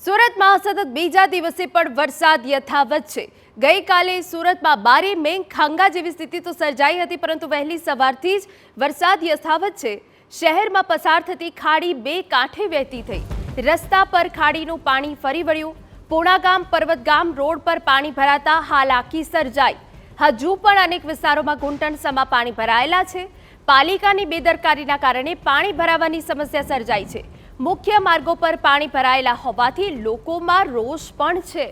સુરતમાં સતત બીજા દિવસે પણ વરસાદ યથાવત છે। ગઈકાલે સુરતમાં 12 મે ખાંગા જેવી સ્થિતિ તો સર્જાઈ હતી, પરંતુ વહેલી સવારથી જ વરસાદ યથાવત છે। શહેરમાં પસાર થતી ખાડી બે કાંઠે વહેતી થઈ। રસ્તા પર ખાડીનું પાણી ફરી વળ્યું। પૂણાગામ પર્વતગામ રોડ પર પાણી ભરાતા હાલાકી સર્જાઈ। હજુ પણ અનેક વિસ્તારોમાં ઘૂંટણસમાં પાણી ભરાયેલા છે। પાલિકાની બેદરકારીના કારણે પાણી ભરાવાની સમસ્યા સર્જાઈ છે। મુખ્ય માર્ગો પર પાણી ભરાયેલા હોવાથી લોકોમાં રોષ પણ છે।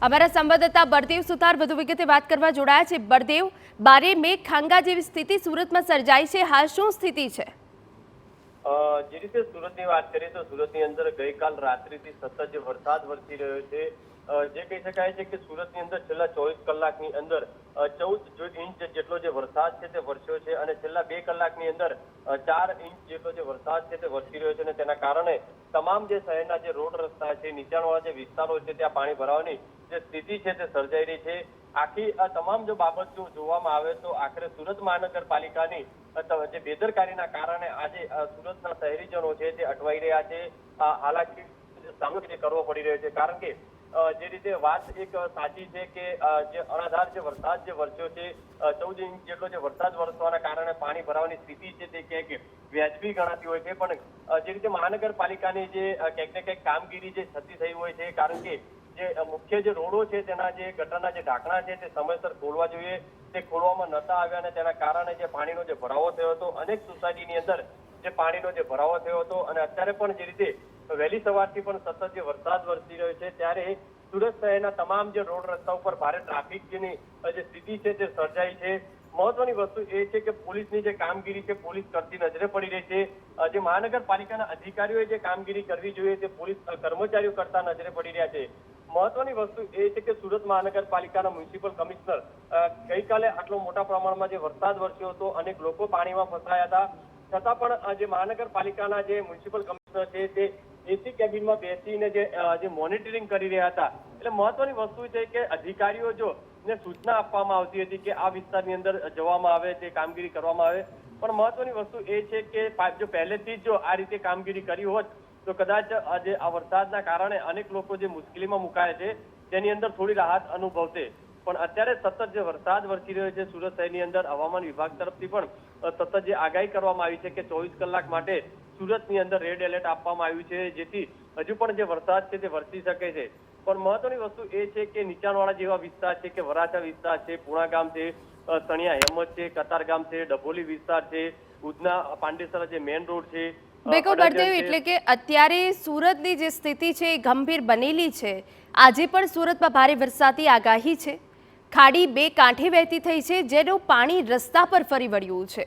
અમારા સંવાદદાતા બળદેવ સુથાર વધુ વિગતે વાત કરવા જોડાયા છે। બળદેવ, 12 મે ખાંગા જેવી સ્થિતિ સુરતમાં સર્જાઈ છે, હાલ શું સ્થિતિ છે? જે રીતે સુરતની વાત કરીએ તો સુરતની અંદર ગઈકાલ રાત્રિથી સતત જે વરસાદ વરસી રહ્યો છે, જે કહી શકાય છે કે સુરતની અંદર છેલ્લા 24 કલાકની અંદર 14 ઇંચ જેટલો જે વરસાદ છે તે વરસ્યો છે અને છેલ્લા 2 કલાકની અંદર 4 ઇંચ જેટલો જે વરસાદ છે તે વરસી રહ્યો છે અને તેના કારણે તમામ જે શહેરના જે રોડ રસ્તા છે, નીચાણવાળા જે વિસ્તારો છે ત્યાં પાણી ભરાવાની જે સ્થિતિ છે તે સર્જાઈ રહી છે। આખી આ તમામ જો બાબત જો જોવામાં આવે તો આખરે સુરત મહાનગરપાલિકાની જે બેદરકારીના કારણે આજે સુરતના શહેરીજનો છે તે અટવાઈ રહ્યા છે। હાલાકી સામનો કરવો પડી રહ્યો છે, કારણ કે જે રીતે વાત એક સાચી છે કે જે અણાધાર જે વરસાદ જે વરસ્યો છે, 14 ઇંચ જેટલો જે વરસાદ વરસવાના કારણે પાણી ભરાવાની સ્થિતિ છે તે ક્યાંક વ્યાજબી ગણાતી હોય છે, પણ જે રીતે મહાનગરપાલિકાની જે ક્યાંક ને ક્યાંક કામગીરી જે થતી થઈ હોય છે, કારણ કે જે મુખ્ય જે રોડો છે તેના જે ગટરના જે ઢાંકણા છે તે સમયસર ખોલવા જોઈએ, તે ખોલવામાં નતા આવ્યા અને તેના કારણે જે પાણીનો જે ભરાવો થયો હતો, અનેક સોસાયટીની અંદર જે પાણીનો જે ભરાવો થયો હતો અને અત્યારે પણ જે રીતે વહેલી સવારથી પણ સતત જે વરસાદ વરસી રહ્યો છે, ત્યારે સુરત શહેરના તમામ જે રોડ રસ્તા ઉપર ભારે ટ્રાફિકની જે સ્થિતિ છે તે સર્જાઈ છે। મહત્વની વસ્તુ એ છે કે પોલીસની જે કામગીરી છે પોલીસ કરતી નજરે પડી રહી છે। જે મહાનગરપાલિકાના અધિકારીઓએ જે કામગીરી કરવી જોઈએ તે પોલીસ કર્મચારીઓ કરતા નજરે પડી રહ્યા છે। મહત્વની વસ્તુ એ છે કે સુરત મહાનગરપાલિકાના મ્યુનિસિપલ કમિશનર ગઈકાલે આટલો મોટા પ્રમાણમાં જે વરસાદ વરસ્યો હતો, અનેક લોકો પાણીમાં ફસાયા હતા, છતાં પણ જે મહાનગરપાલિકાના જે મ્યુનિસિપલ કમિશનર છે તે એસી કેબિનમાં બેસીને જે મોનિટરિંગ કરી રહ્યા હતા। એટલે મહત્વની વસ્તુ છે કે અધિકારીઓ જો ને સૂચના આપવામાં આવતી હતી કે આ વિસ્તારની અંદર જવામાં આવે, તે કામગીરી કરવામાં આવે, પણ મહત્વની વસ્તુ એ છે કે જો પહેલેથી જ જો આ રીતે કામગીરી કરી હોત તો કદાચ આજે આ વરસાદના કારણે અનેક લોકો જે મુશ્કેલીમાં મુકાયા છે તેની અંદર થોડી રાહત અનુભવશે। પણ અત્યારે સતત જે વરસાદ વરસી રહ્યો છે સુરત શહેરની અંદર, હવામાન વિભાગ તરફથી પણ સતત જે આગાહી કરવામાં આવી છે કે 24 કલાક માટે સુરતની અંદર રેડ એલર્ટ આપવામાં આવ્યું છે, જેથી હજુ પણ જે વરસાદ છે તે વરસી શકે છે। પણ મહત્વની વસ્તુ એ છે કે નીચાણવાળા જેવા વિસ્તાર છે કે વરાછા વિસ્તાર છે, પૂણાગામ છે, સણિયા હેમત છે, કતારગામ છે, ડભોલી વિસ્તાર છે, ઉધના પાંડેસરા જે મેઇન રોડ છે, બિલકુલ બળદેવ, એટલે કે અત્યારે સુરતની જે સ્થિતિ છે એ ગંભીર બનેલી છે। આજે પણ સુરતમાં ભારે વરસાદની આગાહી છે। ખાડી બે કાંઠે વહેતી થઈ છે, જેનું પાણી રસ્તા પર ફરી વળ્યું છે।